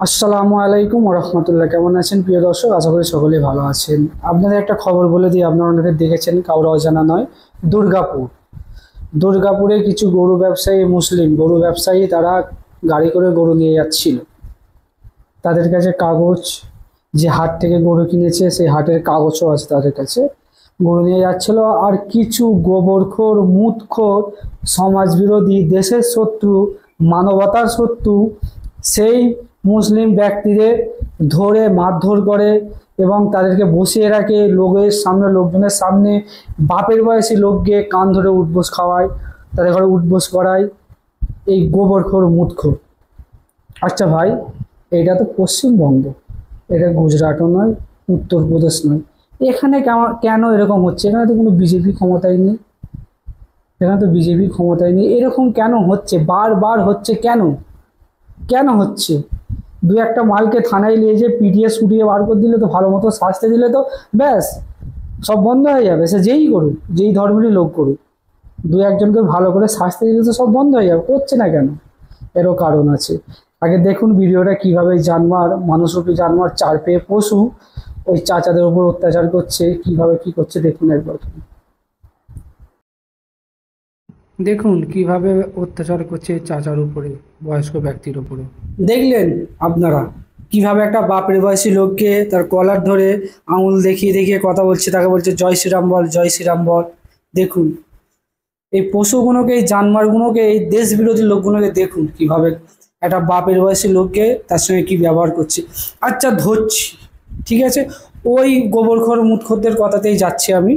আসসালামু আলাইকুম রহমতুল্লাহ। কেমন আছেন প্রিয় দর্শক? আশা করি সকলেই ভালো আছেন। আপনাদের একটা খবর বলে দিই, আপনারা অনেকে দেখেছেন, কাউরা অজানা নয়। দুর্গাপুরে কিছু গরু ব্যবসায়ী, মুসলিম গরু ব্যবসায়ী, তারা গাড়ি করে গরু নিয়ে যাচ্ছিল। তাদের কাছে কাগজ, যে হাট থেকে গরু কিনেছে সেই হাটের কাগজও আছে তাদের কাছে। গরু নিয়ে যাচ্ছিল, আর কিছু গোবরখোর, মুতখোর, সমাজবিরোধী, দেশের শত্রু, মানবতার শত্রু সেই মুসলিম ব্যক্তিদের ধরে মারধর করে এবং তাদেরকে বসিয়ে রাখে লোকজনের সামনে। বাপের বয়সী লোককে কান ধরে উঠবোস খাওয়ায়, তাদের ঘরে উঠবোস করায় এই গোবরখোর, মুতখোর। আচ্ছা ভাই, এটা তো পশ্চিমবঙ্গ, এটা গুজরাটও নয়, উত্তরপ্রদেশ নয়। এখানে কেন এরকম হচ্ছে? এখানে তো কোনো বিজেপি ক্ষমতায় নেই, এরকম কেন হচ্ছে? বারবার হচ্ছে কেন? কেন হচ্ছে? দু একটা মালকে থানায় নিয়ে যে পিটিয়ে শুটিয়ে বার করে দিলে তো, ভালো মতো শাস্তি দিলে তো ব্যাস সব বন্ধ হয়ে যাবে। সে যেই করুক, যেই ধর্মেরই লোক করুক, দু একজনকে ভালো করে শাস্তি দিলে তো সব বন্ধ হয়ে যাবে। করছে না কেন? এরও কারণ আছে। আগে দেখুন ভিডিওটা, কিভাবে মানুষরূপী জানোয়ার, চার পেয়ে পশু, ওই চাচাদের উপর অত্যাচার করছে। কিভাবে কি করছে দেখুন একবার। দেখুন কিভাবে অত্যাচার করছে চাচার উপরে, বয়স্ক ব্যক্তির উপরে। দেখলেন আপনারা কিভাবে একটা বাপের বয়সী লোককে তার কলার ধরে আঙুল দেখিয়ে দেখিয়ে কথা বলছে, তাকে বলছে জয় শ্রীরাম বল, জয় শ্রীরাম বল। দেখুন এই পশুগুলোকে, এই জানোয়ারগুলোকে, এই দেশ বিরোধী লোকগুলোকে দেখুন কিভাবে একটা বাপের বয়সী লোককে তার সঙ্গে কি ব্যবহার করছে। আচ্ছা ধরছি, ঠিক আছে, ওই গোবরখোর, মুতখোরদের কথাতেই যাচ্ছি আমি,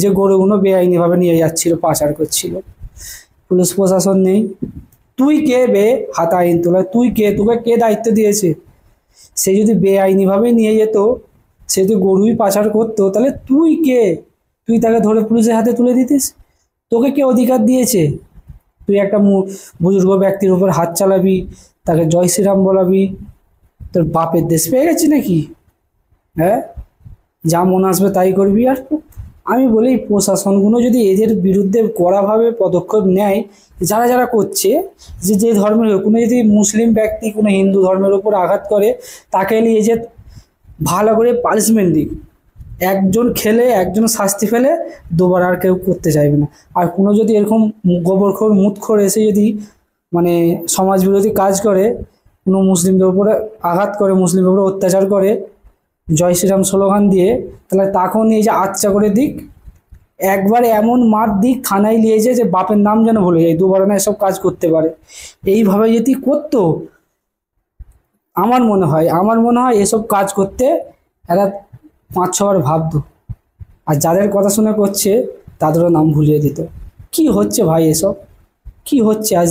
যে গরুগুলো বেআইনিভাবে নিয়ে যাচ্ছিল, পাচার করছিল। পুলিশ প্রশাসন নেই। তুই কে বে হাত আইন তোলা? তুই কে? তোকে কে দায়িত্ব দিয়েছে? সে যদি বেআইনিভাবে নিয়ে যেত, সে যদি গরুই পাচার করতো, তাহলে তুই কে? তুই তাকে ধরে পুলিশের হাতে তুলে দিতিস? তোকে কে অধিকার দিয়েছে? তুই একটা বুজুর্গ ব্যক্তির উপর হাত চালাবি, তাকে জয় শ্রীরাম বলাবি? তোর বাপের দেশ পেয়ে গেছি নাকি? হ্যাঁ, যা মন আসবে তাই করবি। আর আমি বলি, প্রশাসনগুলো যদি এদের বিরুদ্ধে কড়াভাবে পদক্ষেপ নেয়, যারা যারা করছে, যে ধর্মের, কোনো যদি মুসলিম ব্যক্তি কোনো হিন্দু ধর্মের উপর আঘাত করে, তাকে নিয়ে যে ভালো করে পানিশমেন্ট দিক। একজন খেলে, একজন শাস্তি ফেলে, দুবার আর কেউ করতে চাইবে না। আর কোনো যদি এরকম গোবরখোর, মুতখোর এসে যদি মানে সমাজ বিরোধী কাজ করে, কোনো মুসলিমদের উপরে আঘাত করে, মুসলিমদের উপরে অত্যাচার করে জয় শ্রীরাম স্লোগান দিয়ে, তাহলে তাকেও নিয়ে যে আচ্ছা করে দিক, একবারে এমন মার দিক, থানায় নিয়ে যে বাপের নাম যেন ভুলে যায়, দুবার না এসব কাজ করতে পারে। এইভাবে যদি করতো, আমার মনে হয় এসব কাজ করতে এরা 5-6বার ভাবতো। আর যাদের কথা শুনে করছে তাদেরও নাম ভুলিয়ে দিত। কি হচ্ছে ভাই এসব? কি হচ্ছে আজ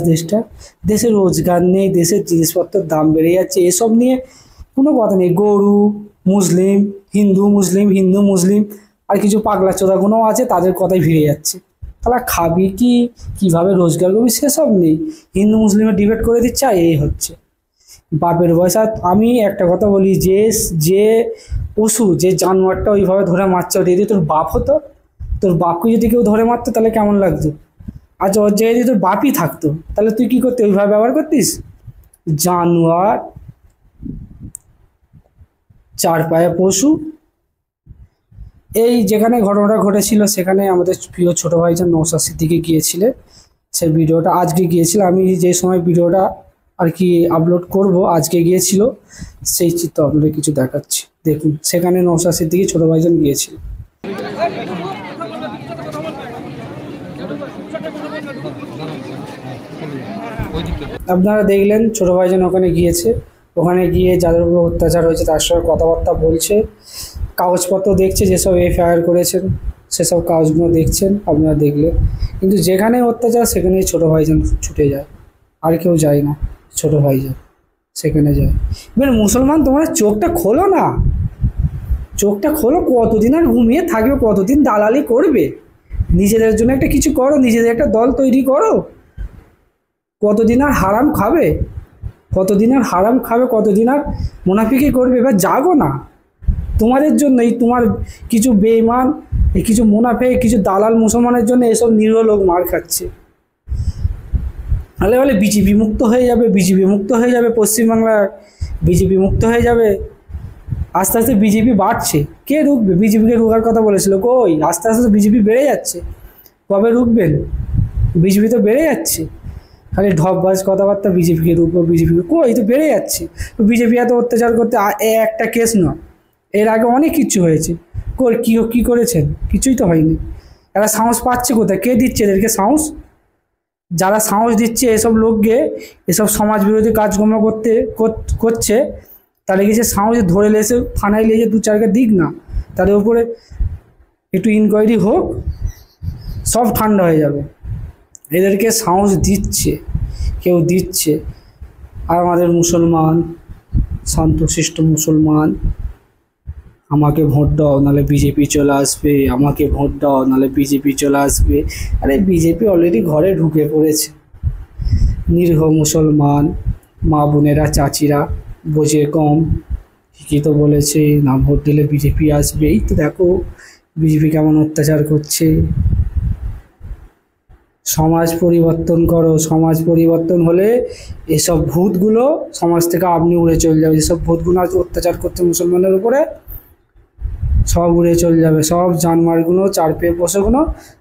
দেশে রোজগার নেই, দেশের জিনিসপত্রের দাম বেড়ে যাচ্ছে, এসব নিয়ে কোনো কথা নেই। গরু, মুসলিম, হিন্দু মুসলিম, আর কিছু পাগলা চোদাগুলোও আছে, তাদের কথাই ভিড়ে যাচ্ছে। তাহলে খাবি কি, কিভাবে রোজগার করবি, সেসব নেই। হিন্দু মুসলিমের ডিবেট করে দিচ্ছে, আর এই হচ্ছে বাপের বয়স। আর আমি একটা কথা বলি, যে পশু, যে জানোয়ারটা ওইভাবে ধরে মারছে, ওটা যদি তোর বাপ হতো, তোর বাপকে যদি কেউ ধরে মারতো, তাহলে কেমন লাগতো? আচ্ছা, ওর জায়গায় যদি তোর বাপই থাকতো, তাহলে তুই কি করতে? ওইভাবে ব্যবহার করতিস? জানোয়ার, চার পায়ে পশু। এই যেখানে ঘটনাটা ঘটেছিল, সেখানে আমাদের প্রিয় ছোট ভাইজান নওশাদ সিদ্দিকী গিয়েছিলেন। সেই ভিডিওটা আজকে গিয়েছিল, আমি যে সময় ভিডিওটা আর কি আপলোড করব, আজকে গিয়েছিল। সেই চিত্র আপনাদের কিছু দেখাচ্ছি, দেখুন। সেখানে নওশাদ সিদ্দিকী ছোট ভাইজান গিয়েছিল। আপনারা দেখলেন ছোট ভাইজান ওখানে গিয়েছে, ওখানে গিয়ে যাদের উপর অত্যাচার হয়েছে তার সঙ্গে কথাবার্তা বলছে, কাগজপত্র দেখছে, যেসব এফআইআর করেছেন সেসব কাগজগুলো দেখছেন, আপনারা দেখলেন। কিন্তু যেখানে অত্যাচার সেখানেই ছোট ভাইজান ছুটে যায়, আর কেউ যায় না, ছোট ভাইজান সেখানে যায়। এবার মুসলমান, তোমরা চোখটা খোলো না, চোখটা খোলো। কতদিন আর ঘুমিয়ে থাকবে? কতদিন দালালি করবে? নিজেদের জন্য একটা কিছু করো, নিজেদের একটা দল তৈরি করো। কতদিন আর হারাম খাবে? কতদিন আর মুনাফিকি করবে? এবার জাগো না। তোমাদের জন্যই, তোমার কিছু বেঈমান, কিছু মুনাফিক, কিছু দালাল মুসলমানের জন্য এসব নিরীহ লোক মার খাচ্ছে। বলে বিজেপি মুক্ত হয়ে যাবে, পশ্চিমবাংলার বিজেপি মুক্ত হয়ে যাবে। আস্তে আস্তে বিজেপি বাড়ছে, কে রুখবে? বিজেপিকে রুখার কথা বলেছিল, কই? আস্তে আস্তে তো বিজেপি বেড়ে যাচ্ছে, কবে রুখবেন? বিজেপি তো বেড়ে যাচ্ছে, খালি ঢপবাজ কথাবার্তা, বিজেপিকে রুখবো, বিজেপিকে, কই? তো বেড়ে যাচ্ছে। তো বিজেপি এত অত্যাচার করতে একটা কেস নয়, এর আগে অনেক কিছু হয়েছে। কী করেছেন? কিছুই তো হয়নি। এরা সাহস পাচ্ছে কোথায়? কে দিচ্ছে এদেরকে সাহস? যারা সাহস দিচ্ছে এসব লোককে, এসব সমাজ বিরোধী কাজকর্ম করছে, তাহলে কি সে সাহস ধরে লেসে থানায় নিয়ে যে 2-4 দিক না, তাদের উপরে একটু ইনকোয়ারি হোক, সব ঠান্ডা হয়ে যাবে। এদেরকে সাহস দিচ্ছে, কেউ দিচ্ছে। আর আমাদের মুসলমান, শান্তশিষ্ট মুসলমান, আমাকে ভোট দাও নাহলে বিজেপি চলে আসবে, আমাকে ভোট দাও নাহলে বিজেপি চলে আসবে। আরে বিজেপি অলরেডি ঘরে ঢুকে পড়েছে। নিরীহ মুসলমান মা বোনেরা, চাচিরা বোঝে কম, ঠিকই তো বলেছে, না ভোট দিলে বিজেপি আসবে। এই তো দেখো বিজেপি কেমন অত্যাচার করছে। সমাজ পরিবর্তন করো, সমাজ পরিবর্তন হলে এসব ভূতগুলো সমাজ থেকে আপনি উড়ে চলে যাবে। যেসব ভূতগুলো আজ অত্যাচার করছে মুসলমানের উপরে, সব উড়ে চলে যাবে। সব জানমারগুলো, চার পেয়ে বসেগুলো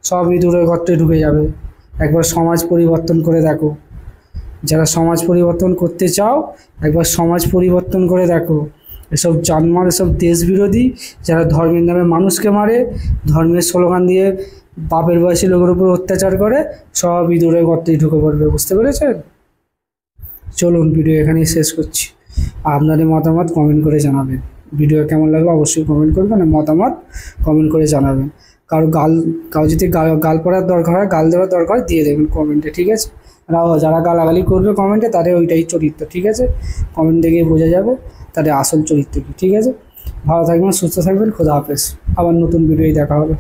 সব ইঁদুরের গর্তে ঢুকে যাবে। একবার সমাজ পরিবর্তন করে দেখো। যারা সমাজ পরিবর্তন করতে চাও, একবার সমাজ পরিবর্তন করে দেখো। এসব জানমার, এসব দেশ বিরোধী, যারা ধর্মের নামে মানুষকে মারে, ধর্মের স্লোগান দিয়ে বাপের বয়সী লোকের উপর অত্যাচার করে, সব ইঁদুরের গর্তেই ঢুকে পড়বে। বুঝতে পেরেছেন? চলুন ভিডিও এখানেই শেষ করছি। আপনাদের মতামত কমেন্ট করে জানাবেন। ভিডিও কেমন লাগলো অবশ্যই কমেন্ট করবেন, আর মতামত কমেন্ট করে জানাবেন। কারো যদি গাল পড়ার দরকার হয়, গাল দেওয়ার দরকার হয়, দিয়ে দেবেন কমেন্টে, ঠিক আছে? যারা গালাগালি করবে কমেন্টে, তাদের ওইটাই চরিত্র, ঠিক আছে? কমেন্ট দেখে বোঝা যাবে তাদের আসল চরিত্র কী, ঠিক আছে? ভালো থাকবেন, সুস্থ থাকবেন, খোদা হাফেজ। আবার নতুন ভিডিওই দেখা হবে।